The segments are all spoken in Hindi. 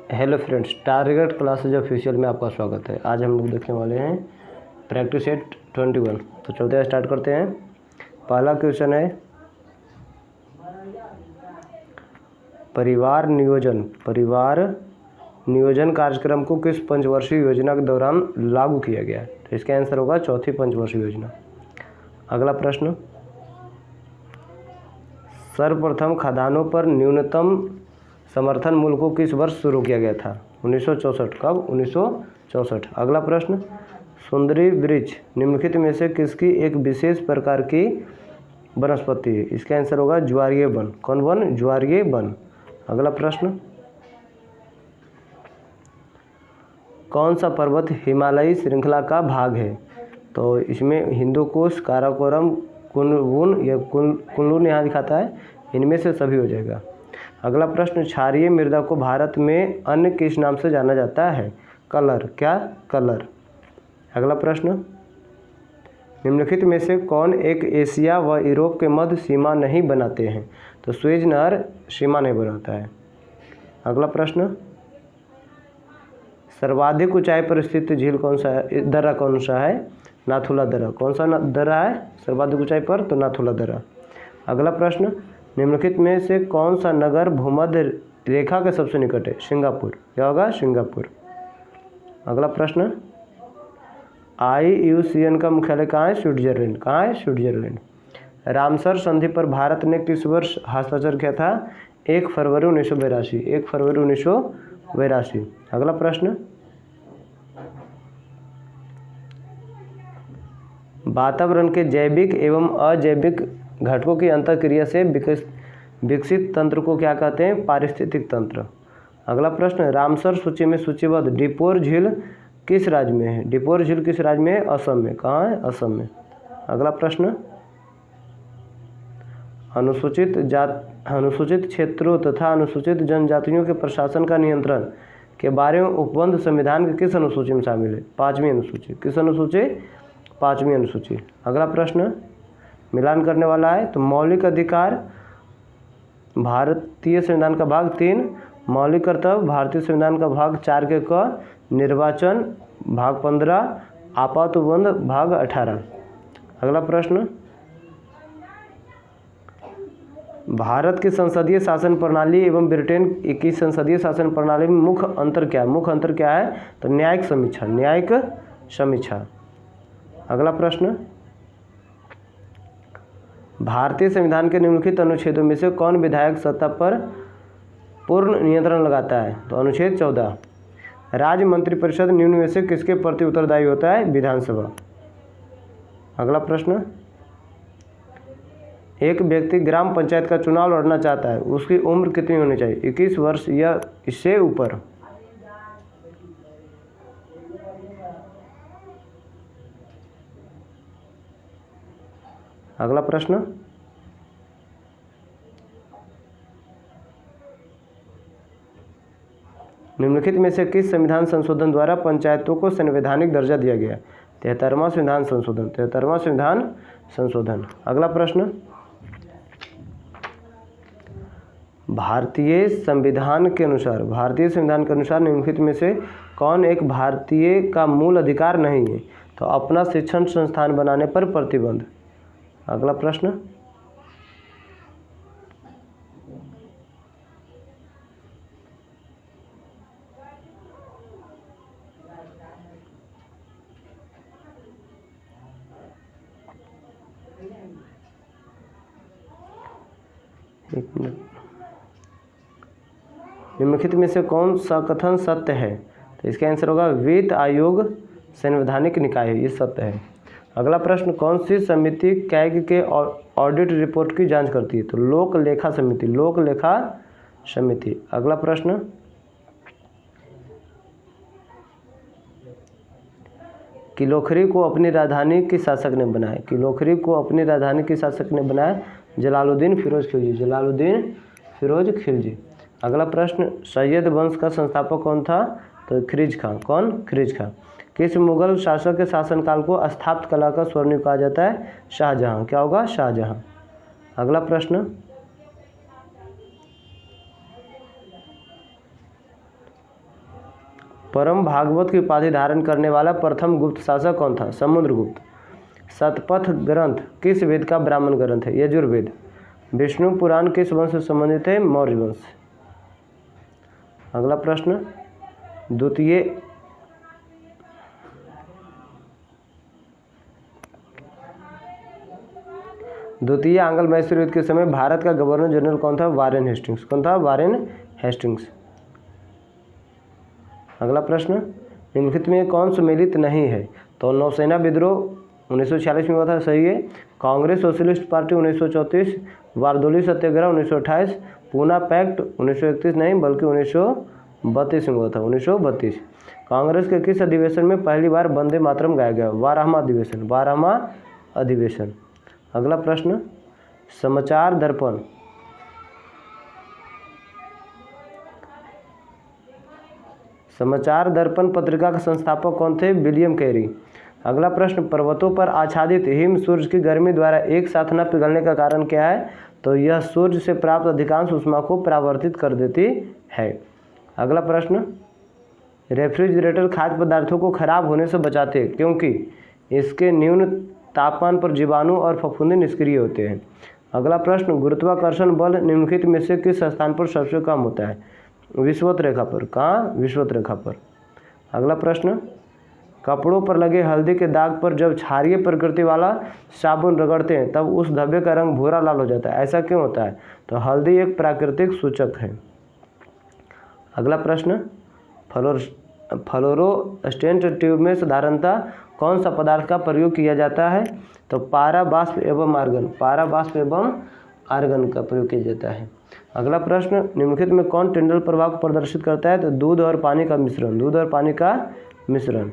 Hello friends, target classes official में आपका स्वागत है। आज हम लोग देखने वाले हैं प्रैक्टिस सेट 21। तो चलते हैं, स्टार्ट करते हैं। पहला क्वेश्चन है, परिवार नियोजन कार्यक्रम को किस पंचवर्षीय योजना के दौरान लागू किया गया है? तो इसका आंसर होगा चौथी पंचवर्षीय योजना। अगला प्रश्न, सर्वप्रथम खदानों पर न्यूनतम समर्थन मूल्य को किस वर्ष शुरू किया गया था? 1964। कब? 1964। अगला प्रश्न, सुंदरी वृक्ष निम्नलिखित में से किसकी एक विशेष प्रकार की वनस्पति है? इसका आंसर होगा ज्वारीय वन। कौन वन? ज्वारीय वन। अगला प्रश्न, कौन सा पर्वत हिमालयी श्रृंखला का भाग है? तो इसमें हिंदुकुश, काराकोरम, कुनलुन या कुनलुन यहाँ दिखाता है, इनमें से सभी हो जाएगा। अगला प्रश्न, क्षारीय मृदा को भारत में अन्य किस नाम से जाना जाता है? कलर। क्या? कलर। अगला प्रश्न, निम्नलिखित में से कौन एक एशिया व यूरोप के मध्य सीमा नहीं बनाते हैं? तो सुएज नहर सीमा नहीं बनाता है। अगला प्रश्न, सर्वाधिक ऊंचाई पर स्थित झील कौन सा है? दर्रा कौन सा है? नाथुला दर्रा। कौन सा दर्रा है सर्वाधिक ऊंचाई पर? तो नाथुला दर्रा। अगला प्रश्न, निम्नलिखित में से कौन सा नगर भूमध्य रेखा के सबसे निकट है? सिंगापुर। क्या होगा? सिंगापुर। अगला प्रश्न, IUCN का मुख्यालय कहाँ है? स्विट्जरलैंड। कहाँ है? स्विट्जरलैंड। रामसर संधि पर भारत ने किस वर्ष हस्ताक्षर किया था? 1 फरवरी 1982। 1 फरवरी 1982। अगला प्रश्न, वातावरण के जैविक एवं अजैविक घटकों की अंतःक्रिया से विकसित तंत्र को क्या कहते हैं? पारिस्थितिक तंत्र। अगला प्रश्न, रामसर सूची में सूचीबद्ध डिपोर झील किस राज्य में है? डिपोर झील किस राज्य में है? असम में। कहाँ है? असम में। अगला प्रश्न, अनुसूचित क्षेत्रों तथा अनुसूचित जनजातियों के प्रशासन का नियंत्रण के बारे में उपबंध संविधान के किस अनुसूची में शामिल है? 5वीं अनुसूची। किस अनुसूची? 5वीं अनुसूची। अगला प्रश्न मिलान करने वाला है, तो मौलिक अधिकार भारतीय संविधान का भाग 3, मौलिक कर्तव्य भारतीय संविधान का भाग 4 के क, निर्वाचन भाग 15, आपात उपबंध भाग 18। अगला प्रश्न, भारत की संसदीय शासन प्रणाली एवं ब्रिटेन की संसदीय शासन प्रणाली में मुख्य अंतर क्या है? मुख्य अंतर क्या है? तो न्यायिक समीक्षा। न्यायिक समीक्षा। अगला प्रश्न, भारतीय संविधान के निम्नलिखित अनुच्छेदों में से कौन विधायक सत्ता पर पूर्ण नियंत्रण लगाता है? तो अनुच्छेद 14। राज्य मंत्रिपरिषद निम्न में से किसके प्रति उत्तरदायी होता है? विधानसभा। अगला प्रश्न, एक व्यक्ति ग्राम पंचायत का चुनाव लड़ना चाहता है, उसकी उम्र कितनी होनी चाहिए? 21 वर्ष या इससे ऊपर। अगला प्रश्न, निम्नलिखित में से किस संविधान संशोधन द्वारा पंचायतों को संवैधानिक दर्जा दिया गया? 73वां संविधान संशोधन। 73वां संविधान संशोधन। अगला प्रश्न, भारतीय संविधान के अनुसार निम्नलिखित में से कौन एक भारतीय का मूल अधिकार नहीं है? तो अपना शिक्षण संस्थान बनाने पर प्रतिबंध। अगला प्रश्न, निम्नलिखित में से कौन सा कथन सत्य है? तो इसका आंसर होगा वित्त आयोग संवैधानिक निकाय है, ये सत्य है। अगला प्रश्न, कौन सी समिति कैग के ऑडिट रिपोर्ट की जांच करती है? तो लोक लेखा समिति। लोक लेखा समिति। अगला प्रश्न, किलोखरी को अपनी राजधानी किस शासक ने बनाया? किलोखरी को अपनी राजधानी किस शासक ने बनाया? जलालुद्दीन फिरोज खिलजी। जलालुद्दीन फिरोज खिलजी। अगला प्रश्न, सैयद वंश का संस्थापक कौन था? तो खिरिज खां। कौन? खिरिज खां। किस मुगल शासक के शासनकाल को स्थापत्य कला का स्वर्णिम कहा जाता है? शाहजहां। क्या होगा? शाहजहां। अगला प्रश्न, परम भागवत की उपाधि धारण करने वाला प्रथम गुप्त शासक कौन था? समुद्रगुप्त। शतपथ ग्रंथ किस वेद का ब्राह्मण ग्रंथ है? यजुर्वेद। विष्णु पुराण किस वंश से संबंधित है? मौर्य वंश। अगला प्रश्न, द्वितीय आंग्ल मैसूर युद्ध के समय भारत का गवर्नर जनरल कौन था? Warren Hastings. कौन था? Warren Hastings. अगला प्रश्न, निम्नलिखित में कौन सम्मिलित नहीं है? तो नौसेना विद्रोह 1946 में हुआ था, सही है। Congress socialist party 1934, Bardoli Satyagraha 1928, Poona pact 1931 नहीं बल्कि 1932 में हुआ था, 1932। कांग्रेस के किस अधिवेशन में पहली बार वंदे मातरम गाया गया? 12वां अधिवेशन। 12वां अधिवेशन। अगला प्रश्न, समाचार दर्पण पत्रिका के संस्थापक कौन थे? William Carey. अगला प्रश्न, पर्वतों पर आच्छादित हिम सूर्य की गर्मी द्वारा एक साथ न पिघलने का कारण क्या है? तो यह सूर्य से प्राप्त अधिकांश ऊष्मा को परावर्तित कर देती है। अगला प्रश्न, रेफ्रिजरेटर खाद्य पदार्थों को खराब होने से बचाते हैं क्योंकि इसके न्यून तापमान पर जीवाणु और फफूंदी निष्क्रिय होते हैं। अगला प्रश्न, गुरुत्वाकर्षण बल निम्नलिखित में से किस स्थान पर सबसे कम होता है? विषुवत रेखा पर। कहाँ? विषुवत रेखा पर। अगला प्रश्न, कपड़ों पर लगे हल्दी के दाग पर जब क्षारीय प्रकृति वाला साबुन रगड़ते हैं तब उस धब्बे का रंग भूरा लाल हो जाता है, ऐसा क्यों होता है? तो हल्दी एक प्राकृतिक सूचक है। अगला प्रश्न, फ्लोरोसेंट ट्यूब में साधारणतः कौन सा पदार्थ का प्रयोग किया जाता है? तो पारा बाष्प एवं आर्गन। पारा बाष्प एवं आर्गन का प्रयोग किया जाता है। अगला प्रश्न, निम्नलिखित में कौन टिंडल प्रभाव को प्रदर्शित करता है? तो दूध और पानी का मिश्रण। दूध और पानी का मिश्रण।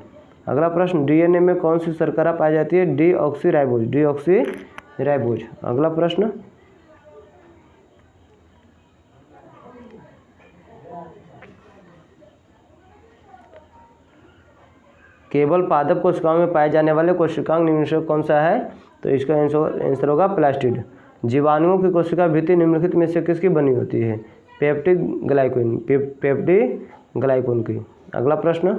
अगला प्रश्न, डीएनए में कौन सी शर्करा पाई जाती है? डीऑक्सीराइबोज। डीऑक्सीराइबोज। अगला प्रश्न, केवल पादप कोशिकाओं में पाए जाने वाले कोशिकांग निम्न से कौन सा है? तो इसका आंसर होगा प्लास्टिड। जीवाणुओं की कोशिका भित्ति निम्नलिखित में से किसकी बनी होती है? पेप्टिड ग्लाइकोन की। अगला प्रश्न,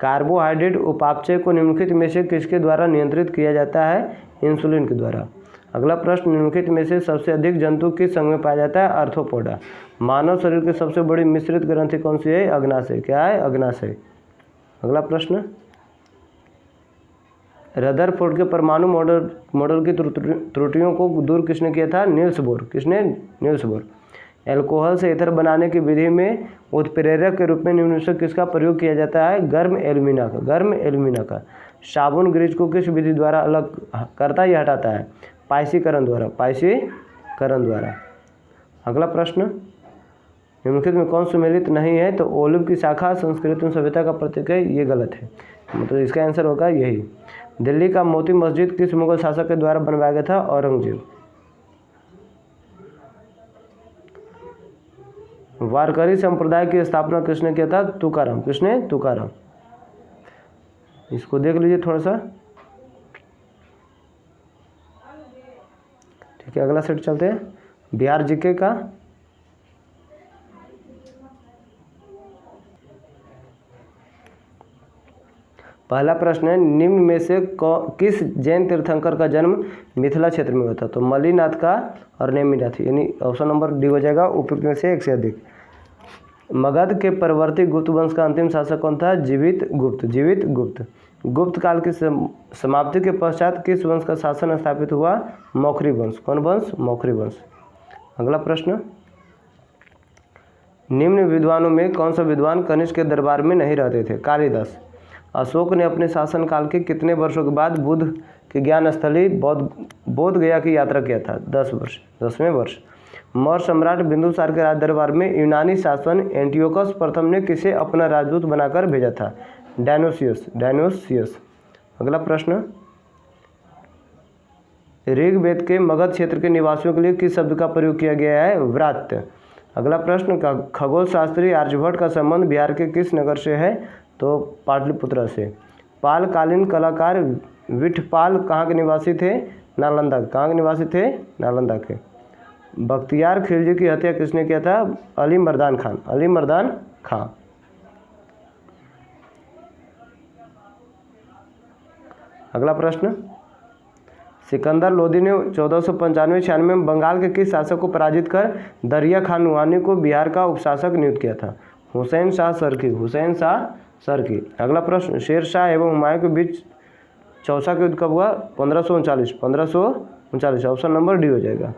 कार्बोहाइड्रेट उपापचय को निम्नलिखित में से किसके द्वारा नियंत्रित किया जाता है? इंसुलिन के द्वारा। अगला प्रश्न, निम्नलिखित में से सबसे अधिक जंतु किस संघ में पाया जाता है? आर्थ्रोपोडा। मानव शरीर की सबसे बड़ी मिश्रित ग्रंथि कौन सी है? अग्नाशय। क्या है? अग्नाशय। अगला प्रश्न, रदरफोर्ड के परमाणु मॉडल की त्रुटियों को दूर किसने किया था? Niels Bohr. किसने? Niels Bohr. एल्कोहल से ईथर बनाने की विधि में उत्प्रेरक के रूप में निम्न से किसका प्रयोग किया जाता है? गर्म एल्यूमिना का। गर्म एल्यूमिना का। साबुन ग्रीज को किस विधि द्वारा अलग करता या हटाता है? पाइसीकरण द्वारा। पाइसीकरण द्वारा। अगला प्रश्न, निम्नलिखित में कौन सम्मिलित नहीं है? तो ओलिव की शाखा संस्कृत सभ्यता का प्रतीक है, ये गलत है, मतलब इसका आंसर होगा यही। दिल्ली का मोती मस्जिद किस मुगल शासक के द्वारा बनवाया गया था? औरंगजेब। वारकरी संप्रदाय की स्थापना किसने किया था? तुकाराम। किसने? तुकाराम। इसको देख लीजिए थोड़ा सा, ठीक है। अगला सेट चलते हैं, बिहार जीके का। पहला प्रश्न है, निम्न में से किस जैन तीर्थंकर का जन्म मिथिला क्षेत्र में हुआ था? तो मल्लीनाथ का और नेमिनाथ, यानी ऑप्शन नंबर डी हो जाएगा, उपयुक्त में से एक से अधिक। मगध के परवर्ती गुप्त वंश का अंतिम शासक कौन था? जीवित गुप्त। जीवित गुप्त। गुप्त काल की समाप्ति के पश्चात किस वंश का शासन स्थापित हुआ? मौखरी वंश। कौन वंश? मौखरी वंश। अगला प्रश्न, निम्न विद्वानों में कौन सा विद्वान कनिष्क के दरबार में नहीं रहते थे? कालिदास। अशोक ने अपने शासनकाल के कितने वर्षों के बाद बुद्ध की ज्ञान स्थली बोध गया की यात्रा किया था? 10 वर्ष। 10वें वर्ष। मौर्य सम्राट बिंदुसार के राज दरबार में यूनानी शासन एंटियोकस प्रथम ने किसे अपना राजदूत बनाकर भेजा था? डायनोसियस। डायनोसियस। अगला प्रश्न, ऋग्वेद के मगध क्षेत्र के निवासियों के लिए किस शब्द का प्रयोग किया गया है? व्रात्य। अगला प्रश्न, खगोल शास्त्री आर्यभट्ट का संबंध बिहार के किस नगर से है? तो पाटलिपुत्र से। पालकालीन कलाकार विठपाल कहाँ के निवासी थे? नालंदा। कहाँ के निवासी थे? नालंदा के। बख्तियार खिलजी की हत्या किसने किया था? अली मर्दान खान। अली मर्दान खान। अगला प्रश्न, सिकंदर लोदी ने 1495-96 में बंगाल के किस शासक को पराजित कर दरिया खान नुआनी को बिहार का उपशासक नियुक्त किया था? हुसैन शाह सरकी, हुसैन शाह सरकी। अगला प्रश्न, शेर शाह एवं हुमायूं के बीच चौसा का युद्ध कब हुआ? 1539। ऑप्शन नंबर डी हो जाएगा।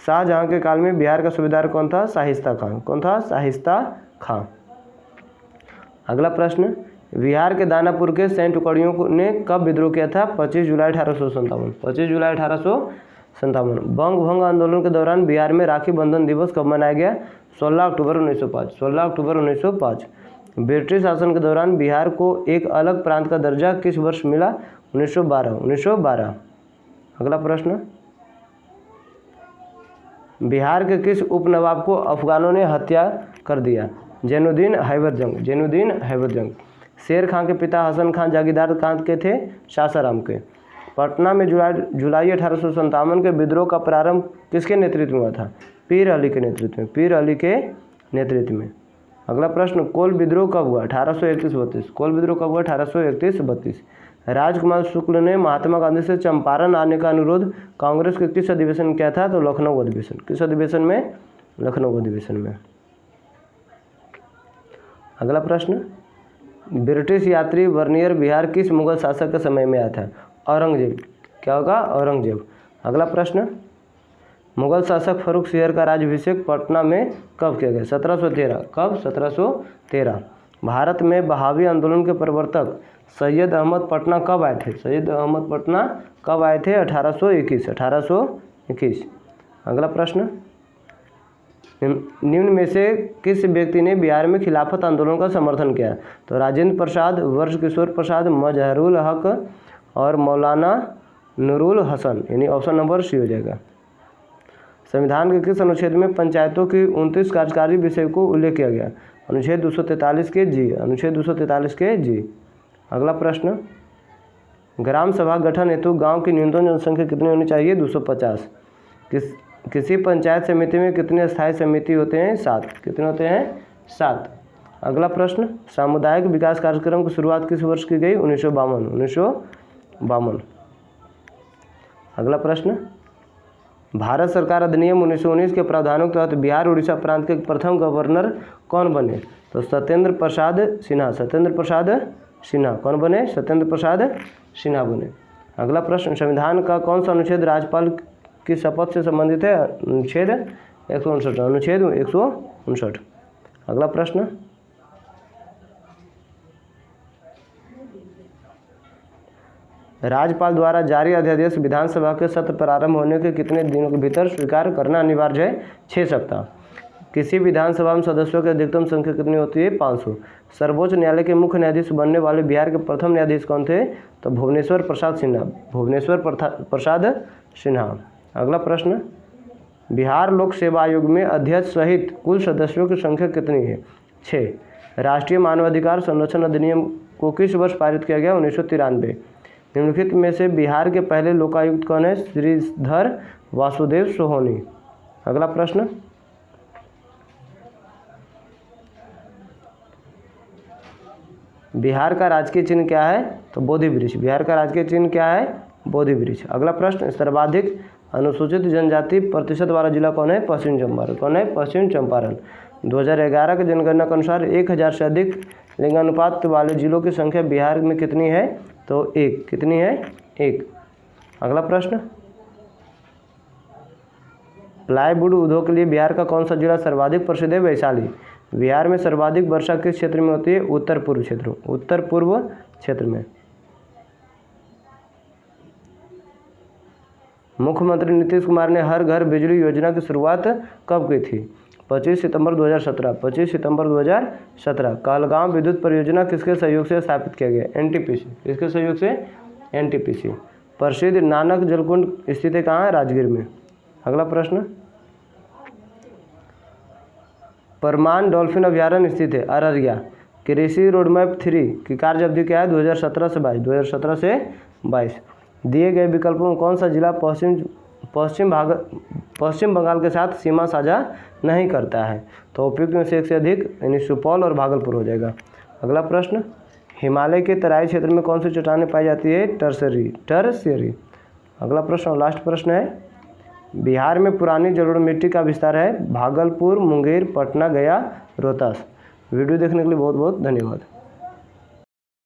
शाहजहां के काल में बिहार का सूबेदार कौन था? शाहिस्ता खान। कौन था? शाहिस्ता खां। अगला प्रश्न, बिहार के दानापुर के सैन्य टुकड़ियों ने कब विद्रोह किया था? 25 जुलाई 1857। 25 जुलाई 1857। बंग भंग आंदोलन के दौरान बिहार में राखी बंधन दिवस कब मनाया गया? 16 अक्टूबर 1905। 16 अक्टूबर 1905। ब्रिटिश शासन के दौरान बिहार को एक अलग प्रांत का दर्जा किस वर्ष मिला? 1912। 1912। अगला प्रश्न, बिहार के किस उपनवाब को अफगानों ने हत्या कर दिया? जैनुद्दीन हैबत जंग। जैनुद्दीन हैबत जंग। शेर खां के पिता हसन खां जागीरदार कहाँ के थे? सासाराम के। पटना में जुलाई 1857 के विद्रोह का प्रारंभ किसके नेतृत्व में हुआ था? पीर अली के नेतृत्व में। पीर अली के नेतृत्व में। अगला प्रश्न, कोल विद्रोह कब हुआ? 1831-32। कोल विद्रोह कब हुआ? 1831-32। राजकुमार शुक्ल ने महात्मा गांधी से चंपारण आने का अनुरोध कांग्रेस के किस अधिवेशन में किया था? तो लखनऊ अधिवेशन। किस अधिवेशन में? लखनऊ अधिवेशन में। अगला प्रश्न, ब्रिटिश यात्री वर्नियर बिहार किस मुगल शासक के समय में आया था? औरंगजेब। क्या होगा? औरंगजेब। अगला प्रश्न, मुगल शासक फर्रुख सियर का राज्याभिषेक पटना में कब किया गया? 1713। कब? 1713। भारत में बहावी आंदोलन के प्रवर्तक सैयद अहमद पटना कब आए थे? सैयद अहमद पटना कब आए थे? 1821। 1821। अगला प्रश्न, निम्न में से किस व्यक्ति ने बिहार में खिलाफत आंदोलन का समर्थन किया? तो राजेंद्र प्रसाद, वर्ष किशोर प्रसाद, मजहरुल हक और मौलाना नूरुल हसन, यानी ऑप्शन नंबर सी हो जाएगा। संविधान के किस अनुच्छेद में पंचायतों की 29 कार्यकारी विषय को उल्लेख किया गया? अनुच्छेद 243 के जी। अनुच्छेद 243 के जी। अगला प्रश्न, ग्राम सभा गठन हेतु गांव की न्यूनतम जनसंख्या कितनी होनी चाहिए? 250। किसी पंचायत समिति में कितने स्थायी समिति होते हैं? 7। कितने होते हैं? 7। अगला प्रश्न, सामुदायिक विकास कार्यक्रम की शुरुआत किस वर्ष की गई? 1952। 1952। अगला प्रश्न, भारत सरकार अधिनियम 1919 के प्रावधानों के तहत बिहार उड़ीसा प्रांत के प्रथम गवर्नर कौन बने? तो सत्येंद्र प्रसाद सिन्हा। सत्येंद्र प्रसाद सिन्हा। कौन बने? सत्येंद्र प्रसाद सिन्हा बने। अगला प्रश्न, संविधान का कौन सा अनुच्छेद राज्यपाल की शपथ से संबंधित है? अनुच्छेद 159। अनुच्छेद 159। अगला प्रश्न, राज्यपाल द्वारा जारी अध्यादेश विधानसभा के सत्र प्रारंभ होने के कितने दिनों के भीतर स्वीकार करना अनिवार्य है? 6 सप्ताह। किसी विधानसभा में सदस्यों की अधिकतम संख्या कितनी होती है? 500। सर्वोच्च न्यायालय के मुख्य न्यायाधीश बनने वाले बिहार के प्रथम न्यायाधीश कौन थे? तो भुवनेश्वर प्रसाद सिन्हा। भुवनेश्वर प्रसाद सिन्हा। अगला प्रश्न, बिहार लोक सेवा आयोग में अध्यक्ष सहित कुल सदस्यों की संख्या कितनी है? 6। राष्ट्रीय मानवाधिकार संरक्षण अधिनियम को किस वर्ष पारित किया गया? 1993। निम्नलिखित में से बिहार के पहले लोकायुक्त कौन है? श्रीधर वासुदेव सोहोनी। अगला प्रश्न, बिहार का राजकीय चिन्ह क्या है? तो बोधि वृक्ष। बिहार का राजकीय चिन्ह क्या है? बोधि वृक्ष। अगला प्रश्न, सर्वाधिक अनुसूचित जनजाति प्रतिशत वाला जिला कौन है? पश्चिम चंपारण। कौन है? पश्चिम चंपारण। 2011 की जनगणना के अनुसार 1000 से अधिक लिंगानुपात वाले जिलों की संख्या बिहार में कितनी है? तो 1। कितनी है? 1। अगला प्रश्न, प्लाईवुड उद्योग के लिए बिहार का कौन सा जिला सर्वाधिक प्रसिद्ध है? वैशाली। बिहार में सर्वाधिक वर्षा किस क्षेत्र में होती है? उत्तर पूर्व क्षेत्र। उत्तर पूर्व क्षेत्र में। मुख्यमंत्री नीतीश कुमार ने हर घर बिजली योजना की शुरुआत कब की थी? 25 सितंबर 2017। 25 सितंबर 2017। कहलगांव विद्युत परियोजना किसके सहयोग से स्थापित किया गया? एनटीपीसी। किसके सहयोग से? एनटीपीसी। प्रसिद्ध नानक जलकुंड स्थित है कहाँ? राजगीर में। अगला प्रश्न, परमान डॉल्फिन अभ्यारण्य स्थित है अररिया। कृषि रोडमैप 3 की कार्य अवधि क्या है? 2017 से 22। 2017 से 22। दिए गए विकल्पों में कौन सा जिला पश्चिम बंगाल के साथ सीमा साझा नहीं करता है? तो उपयुक्त में से एक से अधिक, यानी सुपौल और भागलपुर हो जाएगा। अगला प्रश्न, हिमालय के तराई क्षेत्र में कौन सी चट्टानें पाई जाती है? टर्शियरी। अगला प्रश्न और लास्ट प्रश्न है, बिहार में पुरानी जलोढ़ मिट्टी का विस्तार है? भागलपुर, मुंगेर, पटना, गया, रोहतास। वीडियो देखने के लिए बहुत बहुत धन्यवाद।